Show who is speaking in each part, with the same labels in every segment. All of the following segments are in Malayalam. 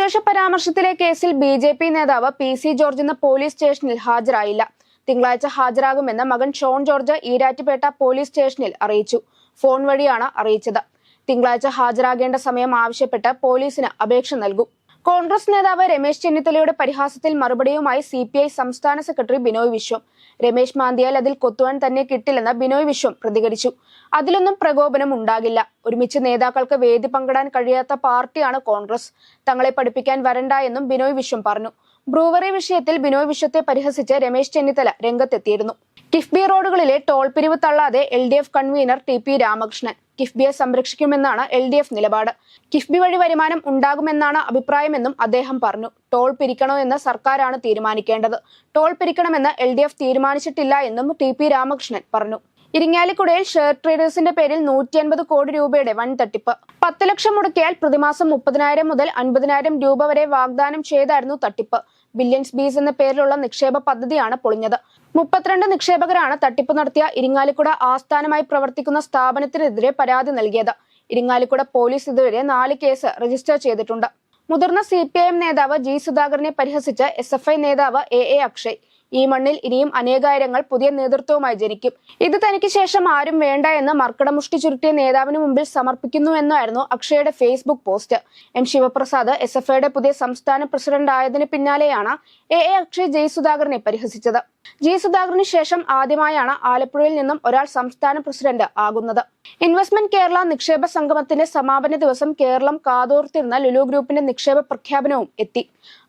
Speaker 1: വിദ്വേഷ പരാമർശത്തിലെ കേസിൽ ബി.ജെ.പി. നേതാവ് പി.സി. ജോർജ് ഇന്ന് പോലീസ് സ്റ്റേഷനിൽ ഹാജരായില്ല. തിങ്കളാഴ്ച ഹാജരാകുമെന്ന് മകൻ ഷോൺ ജോർജ് ഈരാറ്റുപേട്ട പോലീസ് സ്റ്റേഷനിൽ അറിയിച്ചു. ഫോൺ വഴിയാണ് അറിയിച്ചത്. തിങ്കളാഴ്ച ഹാജരാകേണ്ട സമയം ആവശ്യപ്പെട്ട് പോലീസിന് അപേക്ഷ നൽകും. കോൺഗ്രസ് നേതാവ് രമേശ് ചെന്നിത്തലയുടെ പരിഹാസത്തിൽ മറുപടിയുമായി CPI സംസ്ഥാന സെക്രട്ടറി ബിനോയ് വിശ്വം. രമേശ് മാന്തിയാൽ അതിൽ കൊത്തുവാൻ തന്നെ കിട്ടില്ലെന്ന് ബിനോയ് വിശ്വം പ്രതികരിച്ചു. അതിലൊന്നും പ്രകോപനം ഉണ്ടാകില്ല. ഒരുമിച്ച് നേതാക്കൾക്ക് വേദി പങ്കിടാൻ കഴിയാത്ത പാർട്ടിയാണ് കോൺഗ്രസ്. തങ്ങളെ പഠിപ്പിക്കാൻ വരണ്ട എന്നും ബിനോയ് വിശ്വം പറഞ്ഞു. ബ്രൂവറി വിഷയത്തിൽ ബിനോയ് വിശ്വത്തെ പരിഹസിച്ച് രമേശ് ചെന്നിത്തല രംഗത്തെത്തിയിരുന്നു. കിഫ്ബി റോഡുകളിലെ ടോൾ പിരിവ് തള്ളാതെ LDF കൺവീനർ TP രാമകൃഷ്ണൻ. കിഫ്ബിയെ സംരക്ഷിക്കുമെന്നാണ് LDF നിലപാട്. കിഫ്ബി വഴി വരുമാനം ഉണ്ടാകുമെന്നാണ് അഭിപ്രായമെന്നും അദ്ദേഹം പറഞ്ഞു. ടോൾ പിരിക്കണോ എന്ന് സർക്കാരാണ് തീരുമാനിക്കേണ്ടത്. ടോൾ പിരിക്കണമെന്ന് LDF തീരുമാനിച്ചിട്ടില്ല എന്നും TP രാമകൃഷ്ണൻ പറഞ്ഞു. ഇരിങ്ങാലിക്കുടയിൽ ഷെയർ ട്രേഡേഴ്സിന്റെ പേരിൽ 150 കോടി രൂപയുടെ വൻ തട്ടിപ്പ്. 10 ലക്ഷം മുടക്കിയാൽ പ്രതിമാസം 30,000 മുതൽ 50,000 രൂപ വരെ വാഗ്ദാനം ചെയ്തായിരുന്നു തട്ടിപ്പ്. ബില്യൻസ് ബീസ് എന്ന പേരിലുള്ള നിക്ഷേപ പദ്ധതിയാണ് പൊളിഞ്ഞത്. 32 നിക്ഷേപകരാണ് തട്ടിപ്പ് നടത്തിയ ഇരിങ്ങാലിക്കുട ആസ്ഥാനമായി പ്രവർത്തിക്കുന്ന സ്ഥാപനത്തിനെതിരെ പരാതി നൽകിയത്. ഇരിങ്ങാലിക്കുട പോലീസ് ഇതുവരെ 4 കേസ് രജിസ്റ്റർ ചെയ്തിട്ടുണ്ട്. മുതിർന്ന CPIM നേതാവ് G. സുധാകരനെ പരിഹസിച്ച് SFI നേതാവ് AA അക്ഷയ്. ഈ മണ്ണിൽ ഇനിയും അനേകായിരങ്ങൾ പുതിയ നേതൃത്വവുമായി ജനിക്കും. ഇത് തനിക്ക് ശേഷം ആരും വേണ്ട എന്ന് മർക്കടമുഷ്ടി ചുരുട്ടിയ നേതാവിന് മുമ്പിൽ സമർപ്പിക്കുന്നു എന്നായിരുന്നു അക്ഷയുടെ ഫേസ്ബുക്ക് പോസ്റ്റ്. M. ശിവപ്രസാദ് SFIയുടെ പുതിയ സംസ്ഥാന പ്രസിഡന്റ് ആയതിന് പിന്നാലെയാണ് AA അക്ഷയ് G. സുധാകരനെ പരിഹസിച്ചത്. G. സുധാകരന് ശേഷം ആദ്യമായാണ് ആലപ്പുഴയിൽ നിന്നും ഒരാൾ സംസ്ഥാന പ്രസിഡന്റ് ആകുന്നത്. ഇൻവെസ്റ്റ്മെന്റ് കേരള നിക്ഷേപ സംഗമത്തിന്റെ സമാപന ദിവസം കേരളം കാതോർത്തിരുന്ന ലുലു ഗ്രൂപ്പിന്റെ നിക്ഷേപ പ്രഖ്യാപനവും എത്തി.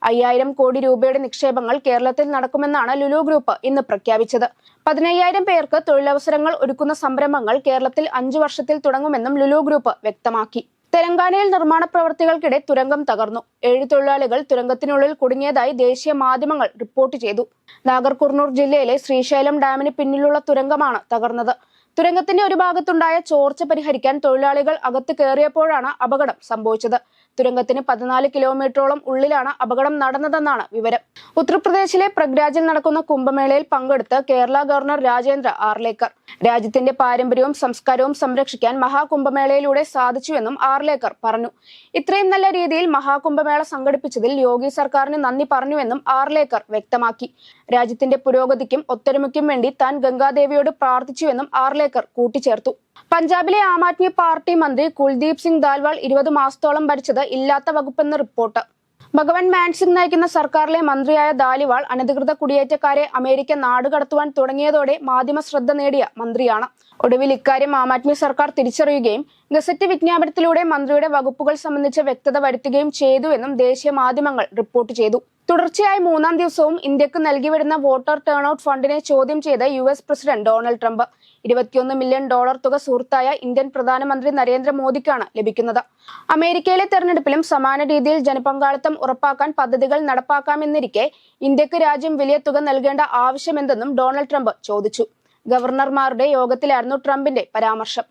Speaker 1: 5000 കോടി രൂപയുടെ നിക്ഷേപങ്ങൾ കേരളത്തിൽ നടക്കുമെന്നാണ് ലുലു ഗ്രൂപ്പ് ഇന്ന് പ്രഖ്യാപിച്ചത്. 15,000 പേർക്ക് തൊഴിലവസരങ്ങൾ ഒരുക്കുന്ന സംരംഭങ്ങൾ കേരളത്തിൽ 5 വർഷത്തിൽ തുടങ്ങുമെന്നും ലുലു ഗ്രൂപ്പ് വ്യക്തമാക്കി. തെലങ്കാനയിൽ നിർമ്മാണ പ്രവർത്തികൾക്കിടെ തുരങ്കം തകർന്നു. 7 തൊഴിലാളികൾ തുരങ്കത്തിനുള്ളിൽ കുടുങ്ങിയതായി ദേശീയ മാധ്യമങ്ങൾ റിപ്പോർട്ട് ചെയ്തു. നാഗർകുർണൂർ ജില്ലയിലെ ശ്രീശൈലം ഡാമിന് പിന്നിലുള്ള തുരങ്കമാണ് തകർന്നത്. തുരങ്കത്തിന്റെ ഒരു ഭാഗത്തുണ്ടായ ചോർച്ച പരിഹരിക്കാൻ തൊഴിലാളികൾ അകത്ത് കയറിയപ്പോഴാണ് അപകടം സംഭവിച്ചത്. തുരങ്കത്തിന് 14 കിലോമീറ്ററോളം ഉള്ളിലാണ് അപകടം നടന്നതെന്നാണ് വിവരം. ഉത്തർപ്രദേശിലെ പ്രഗ്രാജിൽ നടക്കുന്ന കുംഭമേളയിൽ പങ്കെടുത്ത് കേരള ഗവർണർ രാജേന്ദ്ര ആർലേക്കർ. രാജ്യത്തിന്റെ പാരമ്പര്യവും സംസ്കാരവും സംരക്ഷിക്കാൻ മഹാകുംഭമേളയിലൂടെ സാധിച്ചുവെന്നും ആർലേക്കർ പറഞ്ഞു. ഇത്രയും നല്ല രീതിയിൽ മഹാകുംഭമേള സംഘടിപ്പിച്ചതിൽ യോഗി സർക്കാരിന് നന്ദി പറഞ്ഞുവെന്നും ആർലേക്കർ വ്യക്തമാക്കി. രാജ്യത്തിന്റെ പുരോഗതിക്കും ഒത്തൊരുമയ്ക്കും വേണ്ടി താൻ ഗംഗാദേവിയോട് പ്രാർത്ഥിച്ചുവെന്നും ആർലേക്കർ കൂട്ടിച്ചേർത്തു. പഞ്ചാബിലെ ആം ആദ്മി പാർട്ടി മന്ത്രി കുൽദീപ് സിംഗ് ദാൽവാൾ 20 മാസത്തോളം ഭരിച്ചത് ഇല്ലാത്ത വകുപ്പെന്ന് റിപ്പോർട്ട്. ഭഗവൻ മാൻ സിംഗ് നയിക്കുന്ന സർക്കാരിലെ മന്ത്രിയായ ദാലിവാൾ അനധികൃത കുടിയേറ്റക്കാരെ അമേരിക്ക നാടുകടത്തുവാൻ തുടങ്ങിയതോടെ മാധ്യമ ശ്രദ്ധ നേടിയ മന്ത്രിയാണ്. ഒടുവിൽ ഇക്കാര്യം ആം ആദ്മി സർക്കാർ തിരിച്ചറിയുകയും ഗസറ്റ് വിജ്ഞാപനത്തിലൂടെ മന്ത്രിയുടെ വകുപ്പുകൾ സംബന്ധിച്ച് വ്യക്തത വരുത്തുകയും ചെയ്തുവെന്നും ദേശീയ മാധ്യമങ്ങൾ റിപ്പോർട്ട് ചെയ്തു. തുടർച്ചയായി 3-ാം ദിവസവും ഇന്ത്യക്ക് നൽകിവരുന്ന വോട്ടർ ടേൺഔട്ട് ഫണ്ടിനെ ചോദ്യം ചെയ്ത് US president Donald Trump. $21 million തുക സുഹൃത്തായ ഇന്ത്യൻ പ്രധാനമന്ത്രി നരേന്ദ്രമോദിക്കാണ് ലഭിക്കുന്നത്. അമേരിക്കയിലെ തെരഞ്ഞെടുപ്പിലും സമാന രീതിയിൽ ജനപങ്കാളിത്തം ഉറപ്പാക്കാൻ പദ്ധതികൾ നടപ്പാക്കാമെന്നിരിക്കെ ഇന്ത്യക്ക് രാജ്യം വലിയ തുക നൽകേണ്ട ആവശ്യമെന്തെന്നും ഡൊണാൾഡ് ട്രംപ് ചോദിച്ചു. ഗവർണർമാരുടെ യോഗത്തിലായിരുന്നു ട്രംപിന്റെ പരാമർശം.